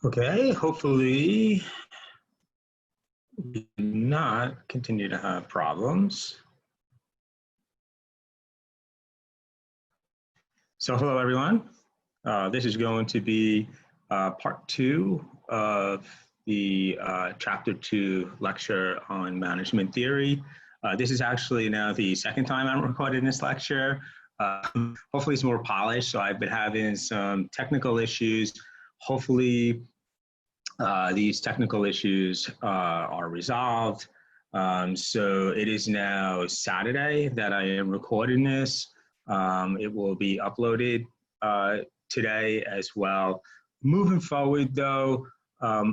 Okay, hopefully we do not continue to have problems. So hello everyone. This is going to be part 2 of the chapter 2 lecture on management theory. This is actually now the second time I'm recording this lecture. Hopefully it's more polished. So I've been having some technical issues. Hopefully these technical issues are resolved. So it is now Saturday that I am recording this. It will be uploaded today as well. Moving forward though,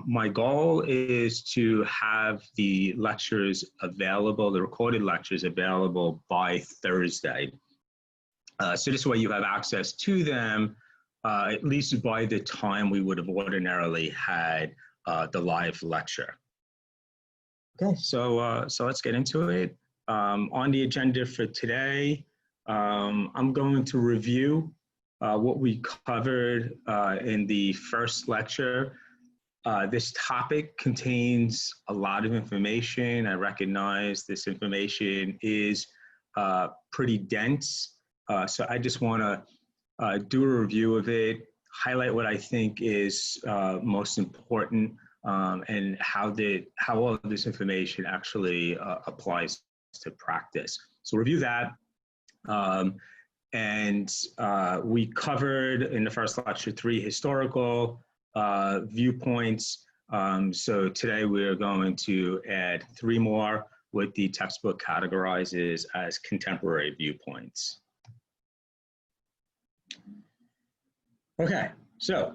my goal is to have the lectures available, the recorded lectures available by Thursday. So this way you have access to them at least by the time we would have ordinarily had the live lecture. Okay, so let's get into it. On the agenda for today, I'm going to review what we covered in the first lecture. This topic contains a lot of information. I recognize this information is pretty dense. So I just want to do a review of it, highlight what I think is most important, and how all of this information actually applies to practice. So review that. We covered in the first lecture 3 historical viewpoints. So today we are going to add 3 more, what the textbook categorizes as contemporary viewpoints. Okay, so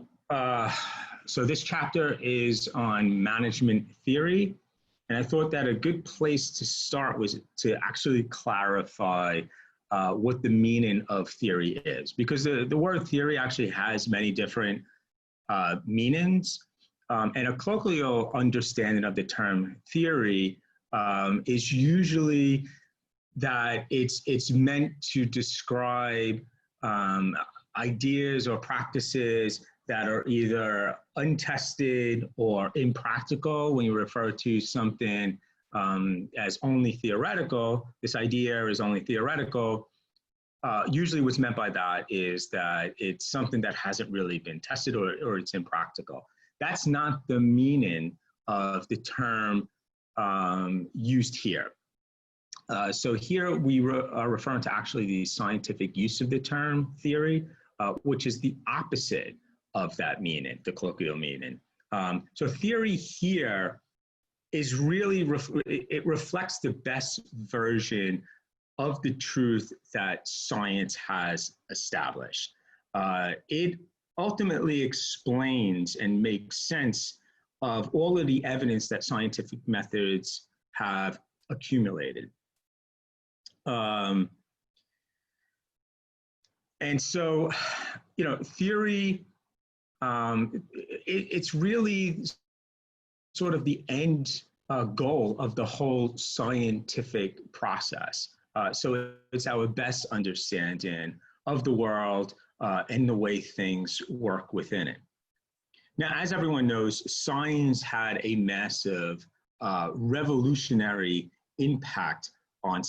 this chapter is on management theory, and I thought that a good place to start was to actually clarify what the meaning of theory is, because the word theory actually has many different meanings, and a colloquial understanding of the term theory is usually that it's meant to describe ideas or practices that are either untested or impractical. When you refer to something as only theoretical, this idea is only theoretical. Usually what's meant by that is that it's something that hasn't really been tested or it's impractical. That's not the meaning of the term used here. So here we are referring to actually the scientific use of the term theory, which is the opposite of that meaning, the colloquial meaning. So theory here is really, it reflects the best version of the truth that science has established. It ultimately explains and makes sense of all of the evidence that scientific methods have accumulated. And so, you know, theory, it's really sort of the end goal of the whole scientific process. So it's our best understanding of the world and the way things work within it. Now, as everyone knows, science had a massive revolutionary impact on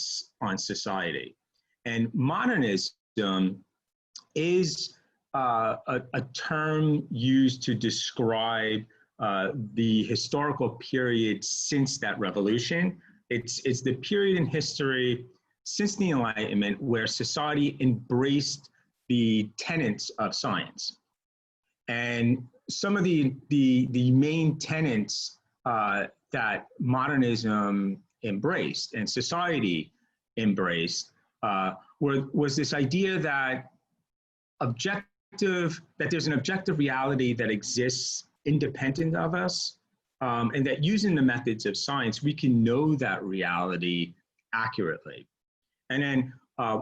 society. And modernism is a term used to describe the historical period since that revolution. It's the period in history since the Enlightenment where society embraced the tenets of science. And some of the main tenets that modernism embraced and society embraced was this idea that there's an objective reality that exists independent of us, and that using the methods of science, we can know that reality accurately. And then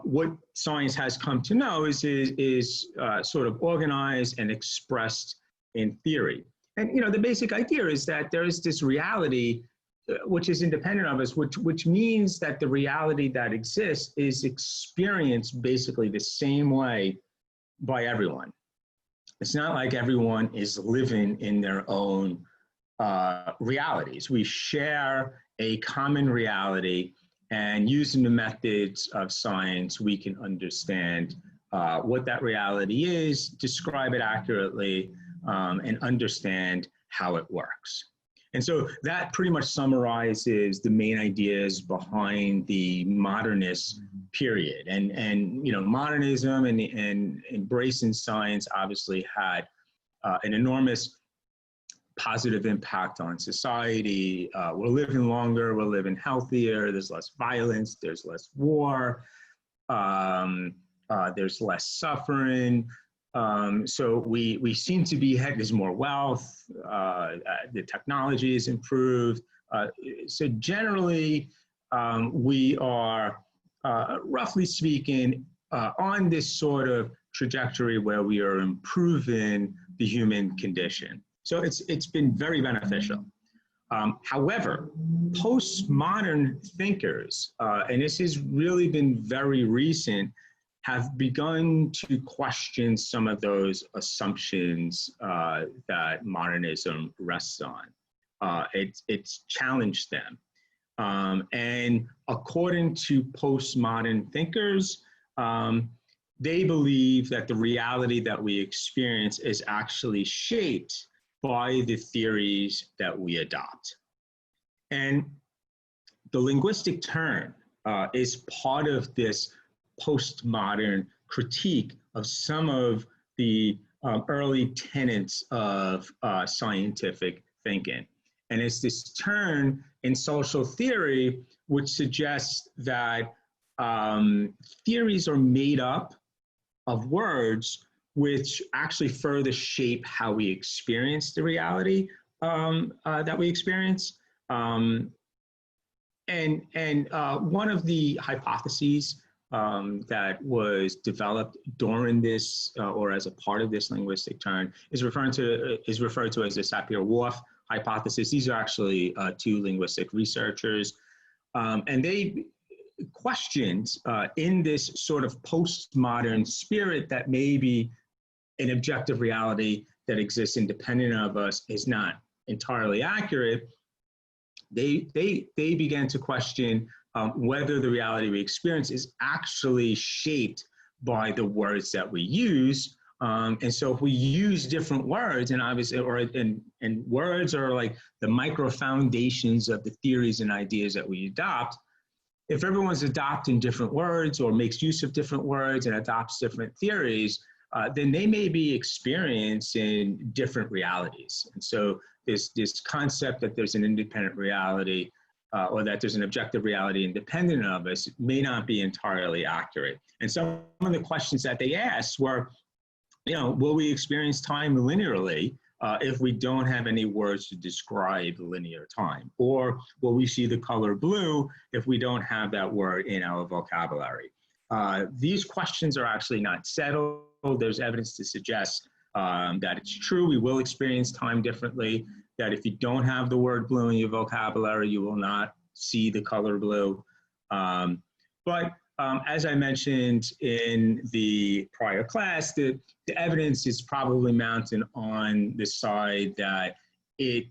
what science has come to know is sort of organized and expressed in theory. And, you know, the basic idea is that there is this reality which is independent of us, which means that the reality that exists is experienced basically the same way by everyone. It's not like everyone is living in their own realities. We share a common reality, and using the methods of science, we can understand what that reality is, describe it accurately, and understand how it works. And so that pretty much summarizes the main ideas behind the modernist period. And you know, modernism and embracing science obviously had an enormous positive impact on society. We're living longer, we're living healthier, there's less violence, there's less war, there's less suffering. So we seem to be, there's more wealth, the technology is improved. So generally, we are, roughly speaking, on this sort of trajectory where we are improving the human condition. So it's been very beneficial. However, postmodern thinkers, and this has really been very recent, have begun to question some of those assumptions that modernism rests on. It's challenged them. And according to postmodern thinkers, they believe that the reality that we experience is actually shaped by the theories that we adopt. And the linguistic turn is part of this postmodern critique of some of the early tenets of scientific thinking. And it's this turn in social theory which suggests that theories are made up of words which actually further shape how we experience the reality that we experience. And one of the hypotheses that was developed during this or as a part of this linguistic turn is referred to as the Sapir-Whorf hypothesis. These are actually two linguistic researchers, and they questioned in this sort of postmodern spirit that maybe an objective reality that exists independent of us is not entirely accurate. They began to question whether the reality we experience is actually shaped by the words that we use. And so if we use different words, and obviously, and words are like the micro foundations of the theories and ideas that we adopt. If everyone's adopting different words or makes use of different words and adopts different theories, then they may be experiencing different realities. And so this concept that there's an independent reality or that there's an objective reality independent of us may not be entirely accurate. And some of the questions that they asked were, you know, will we experience time linearly if we don't have any words to describe linear time? Or will we see the color blue if we don't have that word in our vocabulary? These questions are actually not settled. There's evidence to suggest that it's true, we will experience time differently, that if you don't have the word blue in your vocabulary, you will not see the color blue. But as I mentioned in the prior class, the evidence is probably mounted on the side that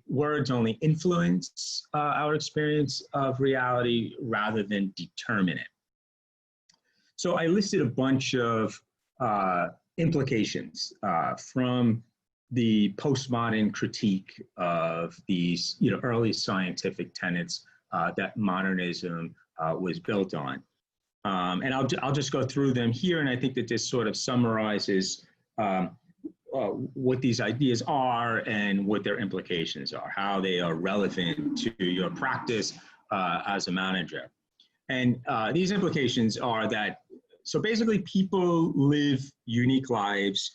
words only influence our experience of reality rather than determine it. So I listed a bunch of implications from the postmodern critique of these, you know, early scientific tenets that modernism was built on. And I'll just go through them here, and I think that this sort of summarizes what these ideas are and what their implications are, how they are relevant to your practice as a manager. And these implications are that, so basically people live unique lives.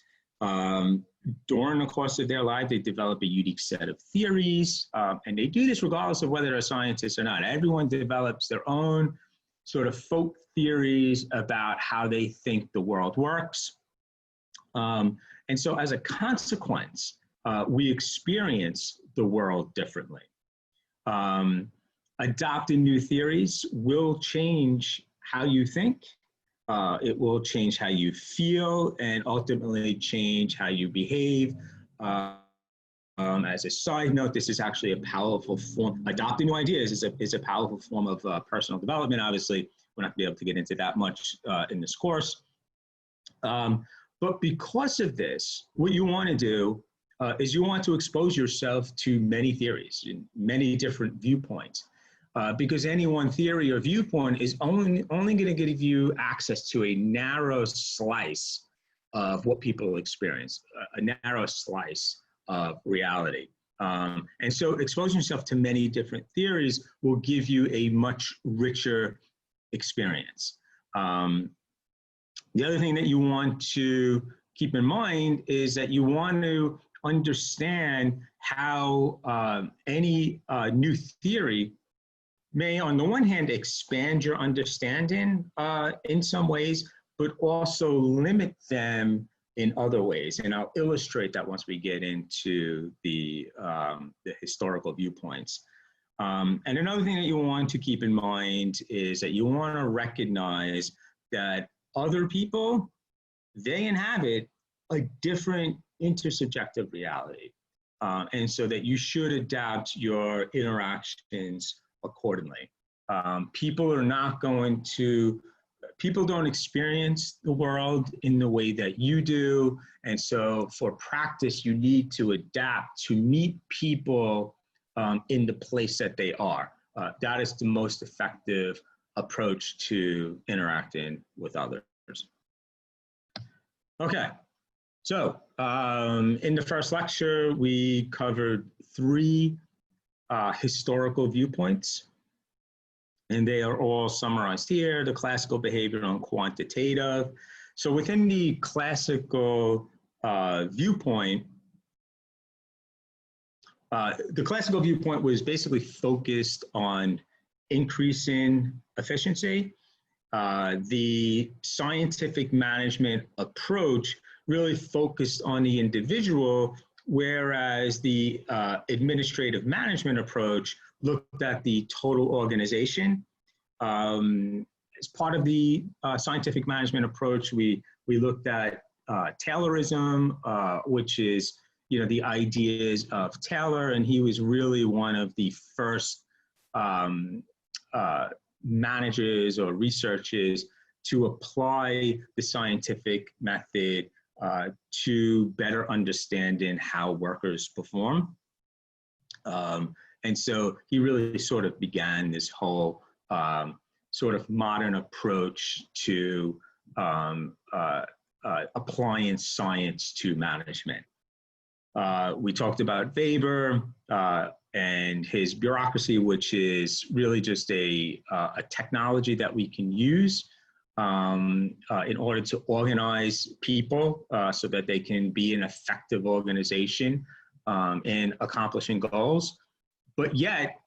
During the course of their life, they develop a unique set of theories, and they do this regardless of whether they're scientists or not. Everyone develops their own sort of folk theories about how they think the world works. And so as a consequence, we experience the world differently. Adopting new theories will change how you think, It will change how you feel and ultimately change how you behave. As a side note, this is actually a powerful form. Adopting new ideas is a powerful form of personal development. Obviously, we're not going to be able to get into that much in this course. But because of this, what you want to do is you want to expose yourself to many theories, many different viewpoints. Because any one theory or viewpoint is only going to give you access to a narrow slice of what people experience, a narrow slice of reality. And so exposing yourself to many different theories will give you a much richer experience. The other thing that you want to keep in mind is that you want to understand how any new theory may, on the one hand, expand your understanding in some ways, but also limit them in other ways. And I'll illustrate that once we get into the historical viewpoints. And another thing that you want to keep in mind is that you want to recognize that other people, they inhabit a different intersubjective reality. And so that you should adapt your interactions accordingly. People don't experience the world in the way that you do. And so for practice, you need to adapt to meet people in the place that they are. That is the most effective approach to interacting with others. Okay, so in the first lecture, we covered 3 historical viewpoints, and they are all summarized here: the classical, behavioral, and quantitative. So within the classical viewpoint, the classical viewpoint was basically focused on increasing efficiency. The scientific management approach really focused on the individual, whereas the administrative management approach looked at the total organization. As part of the scientific management approach, we looked at Taylorism, which is the ideas of Taylor, and he was really one of the first managers or researchers to apply the scientific method to better understanding how workers perform. And so he really sort of began this whole sort of modern approach to applying science to management. We talked about Weber and his bureaucracy, which is really just a technology that we can use in order to organize people so that they can be an effective organization in accomplishing goals. But yet,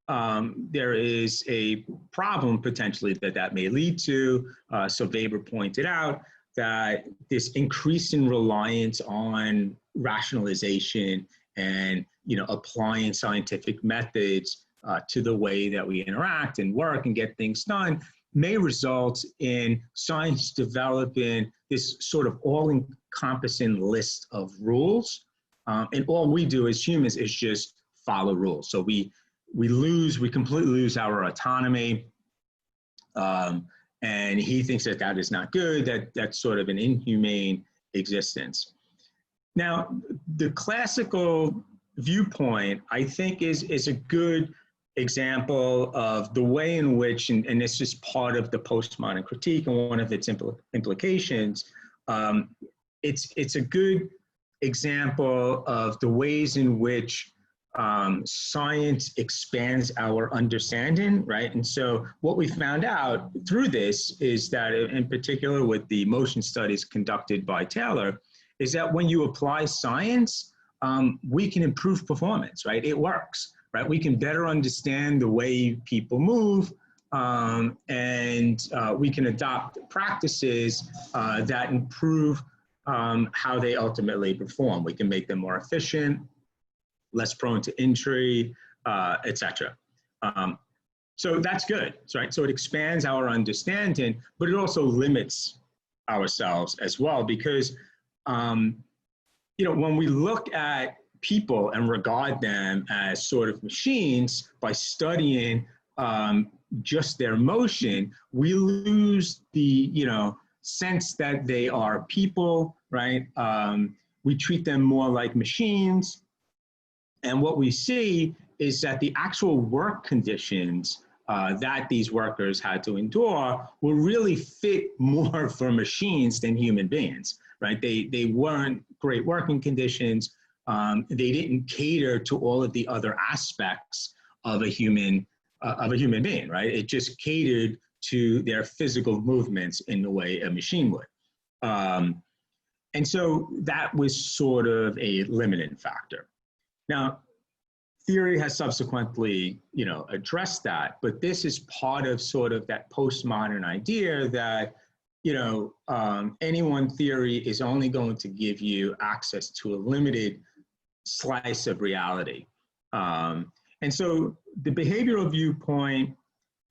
there is a problem potentially that may lead to. So Weber pointed out that this increasing reliance on rationalization and applying scientific methods to the way that we interact and work and get things done may result in science developing this sort of all-encompassing list of rules. And all we do as humans is just follow rules. So we completely lose our autonomy. And he thinks that is not good, that's sort of an inhumane existence. Now, the classical viewpoint, I think, is a good example of the way in which, and this is part of the postmodern critique and one of its implications, it's a good example of the ways in which science expands our understanding, right? And so what we found out through this is that, in particular with the motion studies conducted by Taylor, is that when you apply science, we can improve performance, right? It works, right? We can better understand the way people move, and we can adopt practices that improve how they ultimately perform. We can make them more efficient, less prone to injury, etc. So that's good, right? So it expands our understanding, but it also limits ourselves as well, because when we look at people and regard them as sort of machines by studying just their motion, we lose the sense that they are people, right? We treat them more like machines, and what we see is that the actual work conditions that these workers had to endure will really fit more for machines than human beings, right? They weren't great working conditions. They didn't cater to all of the other aspects of a human being, right? It just catered to their physical movements in the way a machine would. And so that was sort of a limiting factor. Now, theory has subsequently, addressed that, but this is part of sort of that postmodern idea that, any one theory is only going to give you access to a limited slice of reality. And so the behavioral viewpoint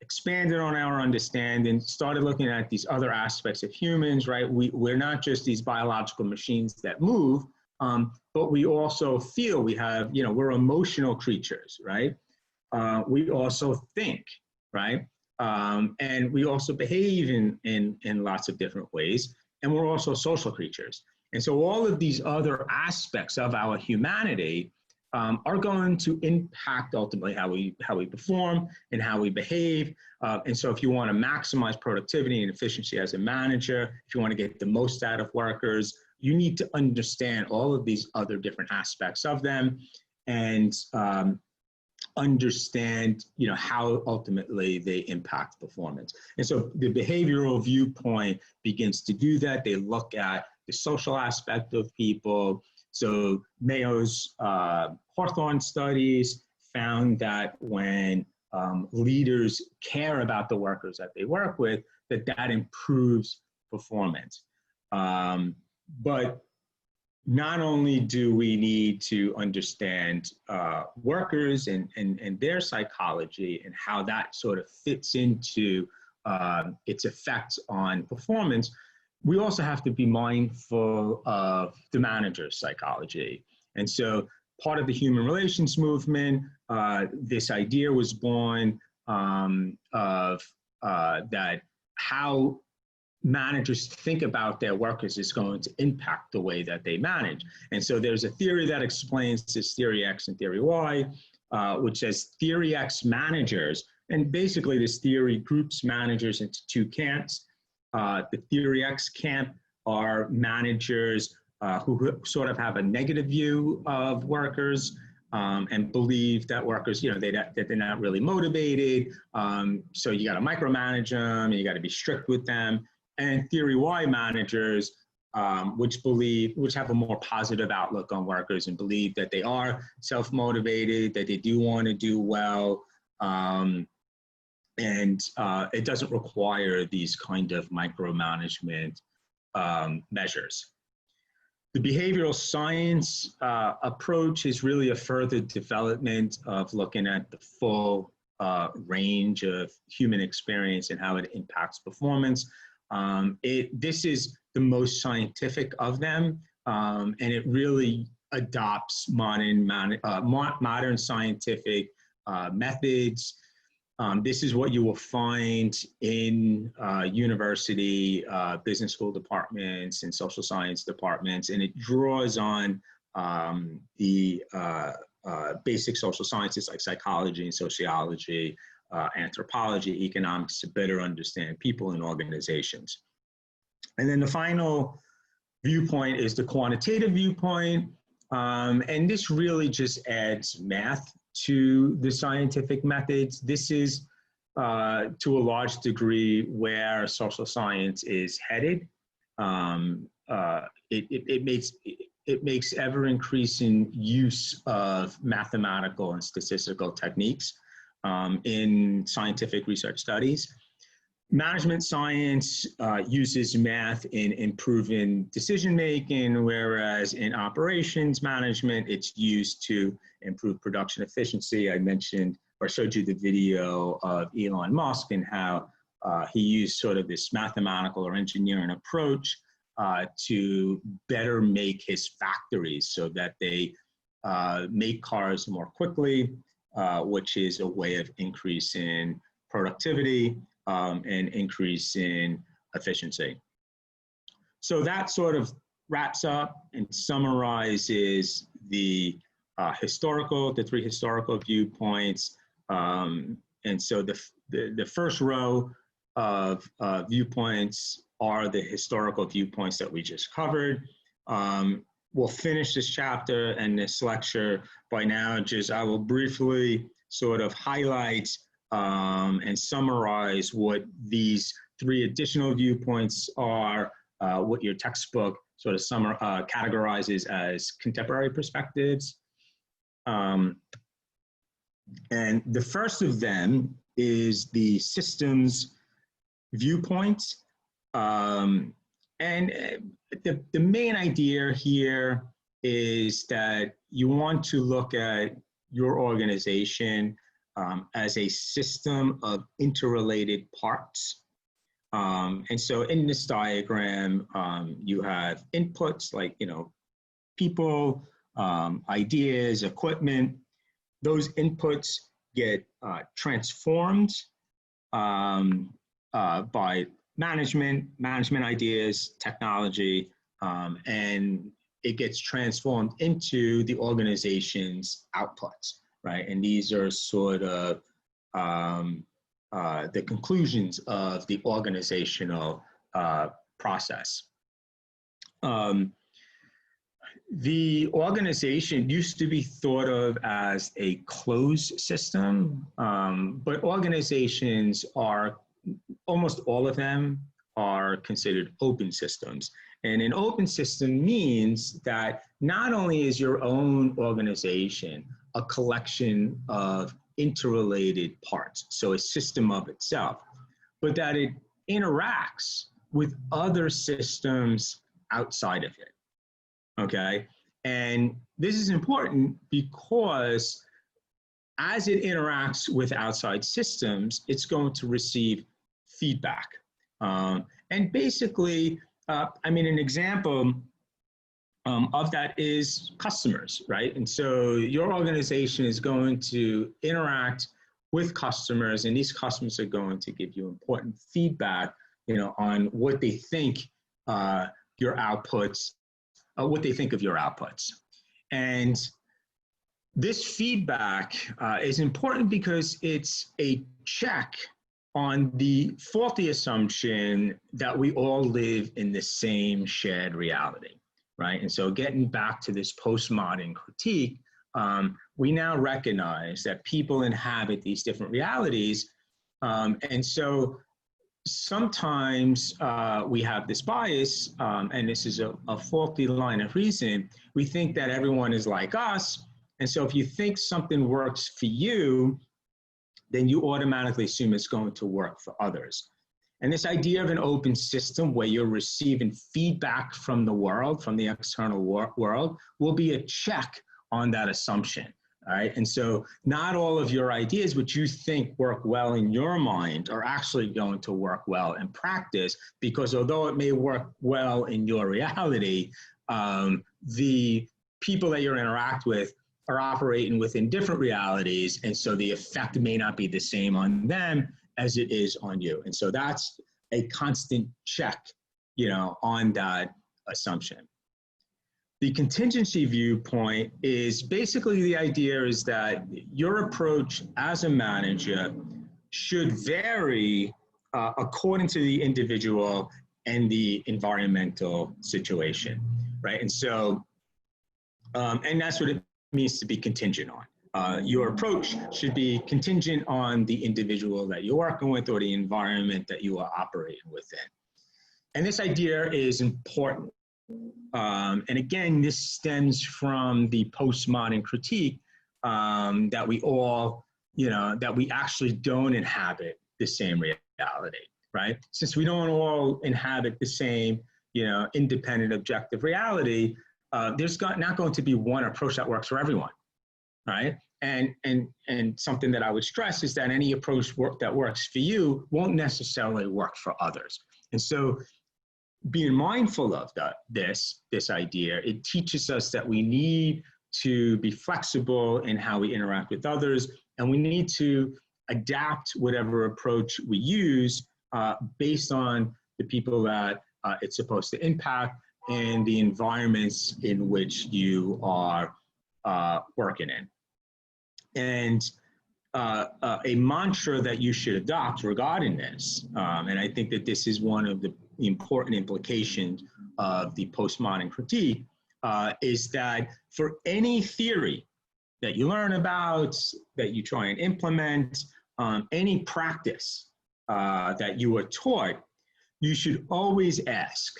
expanded on our understanding, started looking at these other aspects of humans, right? We're not just these biological machines that move, but we also feel. We have, we're emotional creatures, right? We also think, right? And we also behave in lots of different ways, and we're also social creatures. And so all of these other aspects of our humanity are going to impact ultimately how we perform and how we behave. And so if you want to maximize productivity and efficiency as a manager, if you want to get the most out of workers, you need to understand all of these other different aspects of them and understand, how ultimately they impact performance. And so the behavioral viewpoint begins to do that. They look at the social aspect of people. So Mayo's Hawthorne studies found that when leaders care about the workers that they work with, that improves performance. But not only do we need to understand workers and their psychology and how that sort of fits into its effects on performance, we also have to be mindful of the manager's psychology. And so part of the human relations movement, this idea was born of that how managers think about their workers is going to impact the way that they manage. And so there's a theory that explains this, theory X and theory Y, which says theory X managers, and basically this theory groups managers into two camps. The theory X camp are managers who sort of have a negative view of workers and believe that workers, that they're not really motivated. So you got to micromanage them, and you got to be strict with them. And theory Y managers, which have a more positive outlook on workers and believe that they are self-motivated, that they do want to do well, and it doesn't require these kind of micromanagement measures. The behavioral science approach is really a further development of looking at the full range of human experience and how it impacts performance. This is the most scientific of them, and it really adopts modern scientific methods. This is what you will find in university business school departments and social science departments, and it draws on the basic social sciences like psychology and sociology, anthropology, economics, to better understand people and organizations. And then the final viewpoint is the quantitative viewpoint, and this really just adds math to the scientific methods. This is to a large degree where social science is headed. It makes ever increasing use of mathematical and statistical techniques in scientific research studies. Management science uses math in improving decision-making, whereas in operations management, it's used to improve production efficiency. I mentioned or showed you the video of Elon Musk and how he used sort of this mathematical or engineering approach to better make his factories so that they make cars more quickly, which is a way of increasing productivity and increase in efficiency. So that sort of wraps up and summarizes the three historical viewpoints. And so the first row of viewpoints are the historical viewpoints that we just covered. We'll finish this chapter and this lecture by now. I will briefly sort of highlight and summarize what these three additional viewpoints are, what your textbook sort of categorizes as contemporary perspectives. And the first of them is the systems viewpoint. And the main idea here is that you want to look at your organization as a system of interrelated parts. And so in this diagram, you have inputs like, people, ideas, equipment. Those inputs get transformed by management ideas, technology, and it gets transformed into the organization's outputs, right? And these are sort of the conclusions of the organizational process. The organization used to be thought of as a closed system, but organizations are, almost all of them are considered open systems. And an open system means that not only is your own organization a collection of interrelated parts, so a system of itself, but that it interacts with other systems outside of it, okay? And this is important because as it interacts with outside systems, it's going to receive feedback. And basically, an example of that is customers, right? And so your organization is going to interact with customers, and these customers are going to give you important feedback, on what they think your outputs, what they think of your outputs. And this feedback is important because it's a check on the faulty assumption that we all live in the same shared reality, right? And so getting back to this postmodern critique, we now recognize that people inhabit these different realities. And so sometimes we have this bias, and this is a faulty line of reason. We think that everyone is like us. And so if you think something works for you, then you automatically assume it's going to work for others. And this idea of an open system where you're receiving feedback from the world, from the external world, will be a check on that assumption, all right? And so not all of your ideas, which you think work well in your mind, are actually going to work well in practice, because although it may work well in your reality, the people that you're interact with are operating within different realities, and so the effect may not be the same on them as it is on you. And so that's a constant check, on that assumption. The contingency viewpoint is basically the idea is that your approach as a manager should vary according to the individual and the environmental situation, right? And so, and that's what it means to be contingent on. Your approach should be contingent on the individual that you're working with or the environment that you are operating within. And this idea is important. And again, this stems from the postmodern critique that we all, that we actually don't inhabit the same reality, right? Since we don't all inhabit the same, independent, objective reality, there's not going to be one approach that works for everyone. right? And something that I would stress is that any approach that works for you won't necessarily work for others. And so being mindful of this idea, it teaches us that we need to be flexible in how we interact with others, and we need to adapt whatever approach we use based on the people that it's supposed to impact and the environments in which you are working in. And a mantra that you should adopt regarding this, and I think that this is one of the important implications of the postmodern critique, is that for any theory that you learn about, that you try and implement, any practice that you are taught, you should always ask,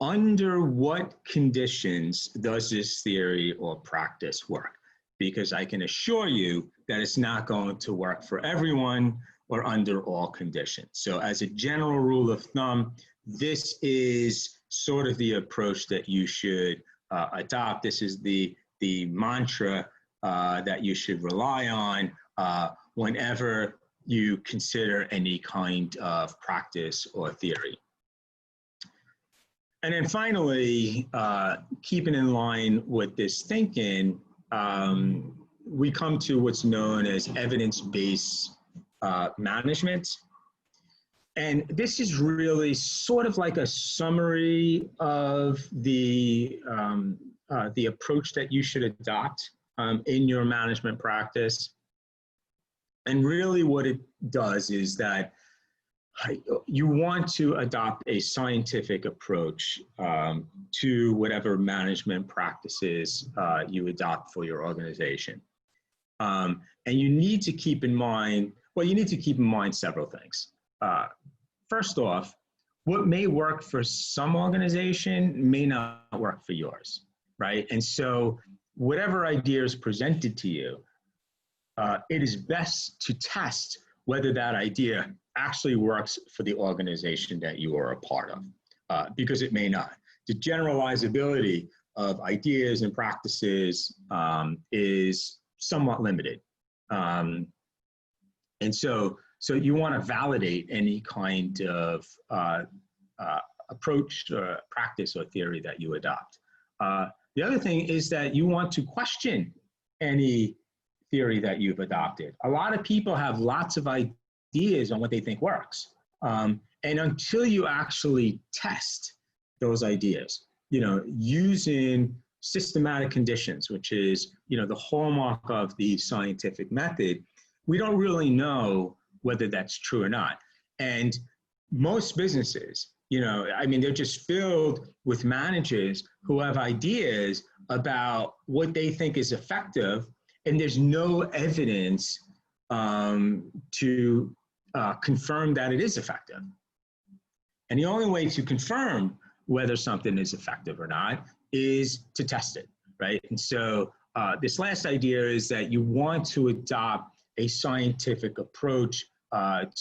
under what conditions does this theory or practice work? Because I can assure you that it's not going to work for everyone or under all conditions. So as a general rule of thumb, this is sort of the approach that you should adopt. This is the mantra that you should rely on whenever you consider any kind of practice or theory. And then finally, keeping in line with this thinking, we come to what's known as evidence-based management. And this is really sort of like a summary of the approach that you should adopt in your management practice. And really what it does is that you want to adopt a scientific approach to whatever management practices you adopt for your organization. And you need to keep in mind, well, you need to keep in mind several things. First off, what may work for some organization may not work for yours, right? And so whatever idea is presented to you, it is best to test whether that idea actually works for the organization that you are a part of, because it may not. The generalizability of ideas and practices is somewhat limited. And so you want to validate any kind of approach or practice or theory that you adopt. The other thing is that you want to question any theory that you've adopted. A lot of people have lots of ideas on what they think works. And until you actually test those ideas, using systematic conditions, which is, the hallmark of the scientific method, we don't really know whether that's true or not. And most businesses, they're just filled with managers who have ideas about what they think is effective, and there's no evidence to confirm that it is effective. And the only way to confirm whether something is effective or not is to test it, right? And so this last idea is that you want to adopt a scientific approach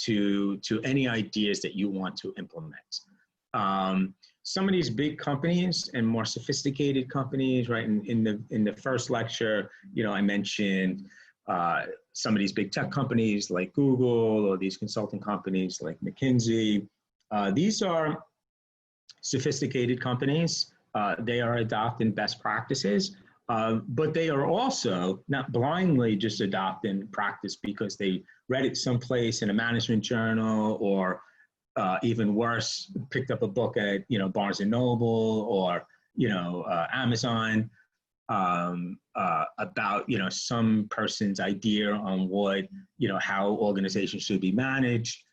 to any ideas that you want to implement. Some of these big companies and more sophisticated companies, right? In the first lecture, I mentioned some of these big tech companies like Google, or these consulting companies like McKinsey. These are sophisticated companies. They are adopting best practices, but they are also not blindly just adopting practice because they read it someplace in a management journal, or even worse, picked up a book at Barnes and Noble or Amazon about some person's idea on what how organizations should be managed.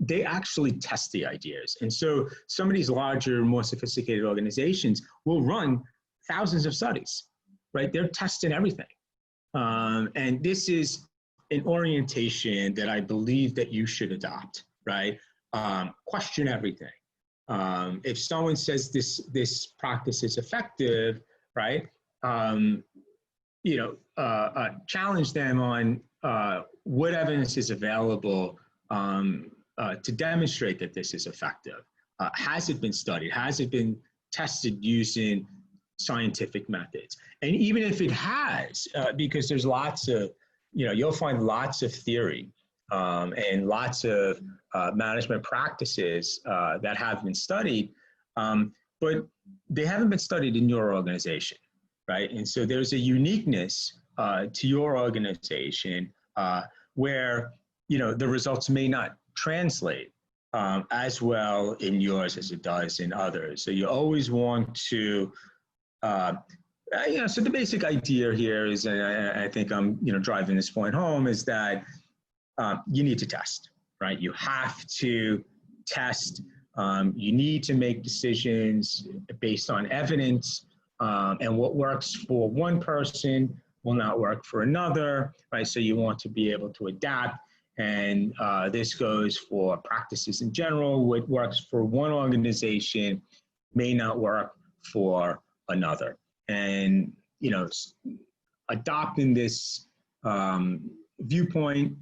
They actually test the ideas, and so some of these larger, more sophisticated organizations will run thousands of studies, right? They're testing everything, and this is an orientation that I believe that you should adopt, right? Question everything. If someone says this practice is effective, right? Challenge them on what evidence is available to demonstrate that this is effective. Has it been studied? Has it been tested using scientific methods. And even if it has, because there's lots of, you'll find lots of theory and lots of management practices that have been studied, but they haven't been studied in your organization, right? And so there's a uniqueness to your organization where, the results may not translate as well in yours as it does in others. So you always want to, so the basic idea here is, and I think I'm, driving this point home, is that you need to test, right? You have to test. You need to make decisions based on evidence, and what works for one person will not work for another, right? So you want to be able to adapt. And this goes for practices in general. What works for one organization may not work for another. And, adopting this viewpoint,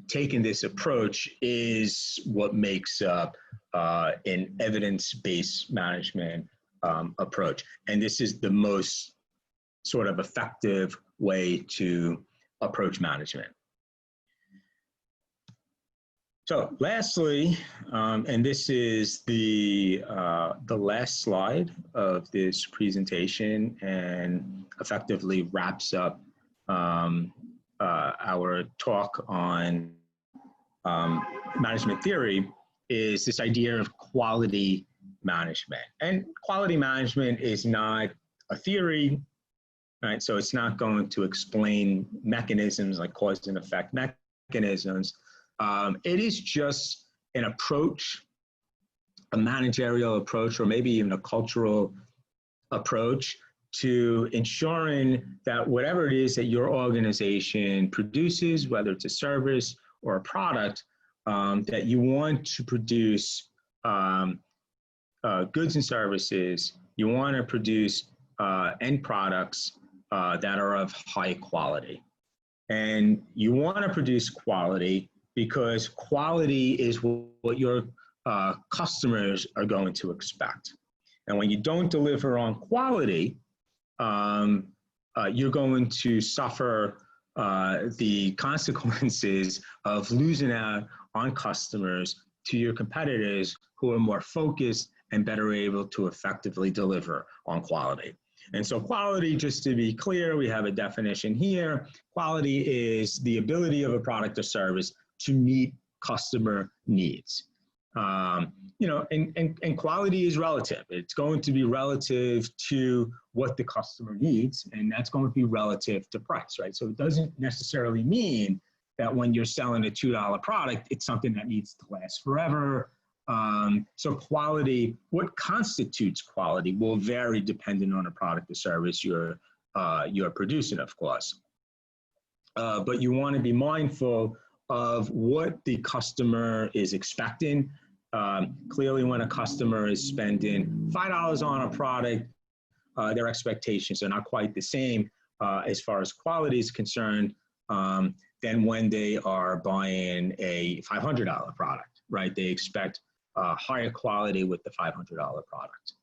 taking this approach is what makes up an evidence-based management approach. And this is the most sort of effective way to approach management. So lastly, and this is the last slide of this presentation and effectively wraps up our talk on management theory, is this idea of quality management. And quality management is not a theory, right? So it's not going to explain mechanisms like cause and effect mechanisms. It is just an approach, a managerial approach, or maybe even a cultural approach to ensuring that whatever it is that your organization produces, whether it's a service or a product, that you want to produce goods and services, you want to produce end products that are of high quality. And you want to produce quality because quality is what your customers are going to expect. And when you don't deliver on quality, you're going to suffer the consequences of losing out on customers to your competitors who are more focused and better able to effectively deliver on quality. And so quality, just to be clear, we have a definition here. Quality is the ability of a product or service to meet customer needs. And quality is relative. It's going to be relative to what the customer needs, and that's going to be relative to price, right? So it doesn't necessarily mean that when you're selling a $2 product, it's something that needs to last forever. So quality, what constitutes quality will vary depending on the product or service you're producing, of course. But you want to be mindful of what the customer is expecting. Clearly, when a customer is spending $5 on a product, their expectations are not quite the same as far as quality is concerned than when they are buying a $500 product, right? They expect higher quality with the $500 product.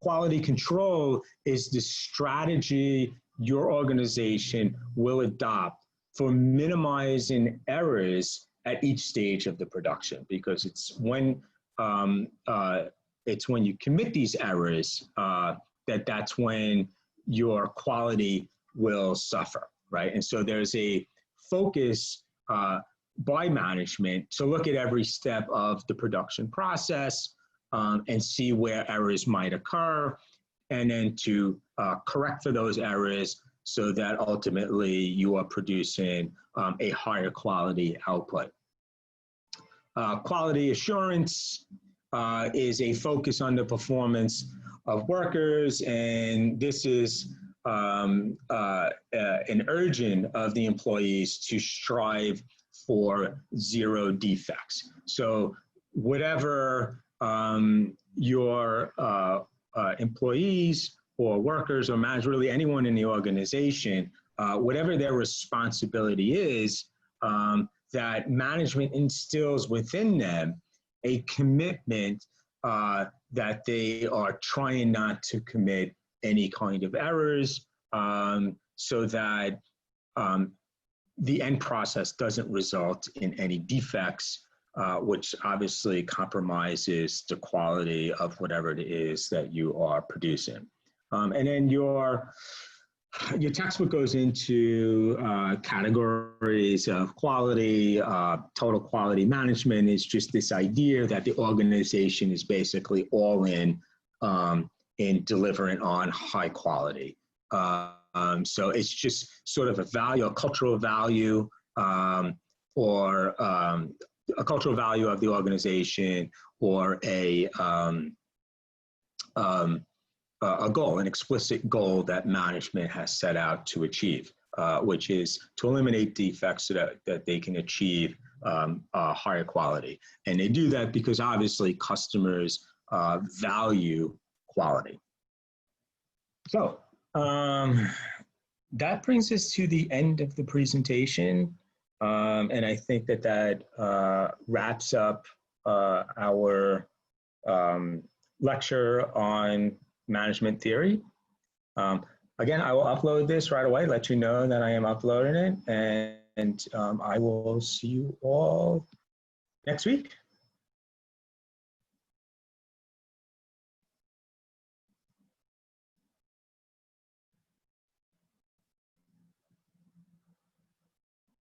Quality control is the strategy your organization will adopt for minimizing errors at each stage of the production, because it's when you commit these errors that's when your quality will suffer, right? And so there's a focus by management to look at every step of the production process and see where errors might occur, and then to correct for those errors so that ultimately you are producing a higher quality output. Quality assurance is a focus on the performance of workers, and this is an urging of the employees to strive for zero defects. So whatever your employees or workers or managers, really anyone in the organization, whatever their responsibility is, that management instills within them a commitment that they are trying not to commit any kind of errors, so that the end process doesn't result in any defects, which obviously compromises the quality of whatever it is that you are producing. And then your textbook goes into categories of quality. Total quality management is just this idea that the organization is basically all in delivering on high quality. So it's just sort of a value, a cultural value, or a cultural value of the organization, or a goal, an explicit goal that management has set out to achieve, which is to eliminate defects so that they can achieve higher quality. And they do that because obviously customers value quality. So that brings us to the end of the presentation. And I think that wraps up our lecture on management theory. Again, I will upload this right away, let you know that I am uploading it, and I will see you all next week.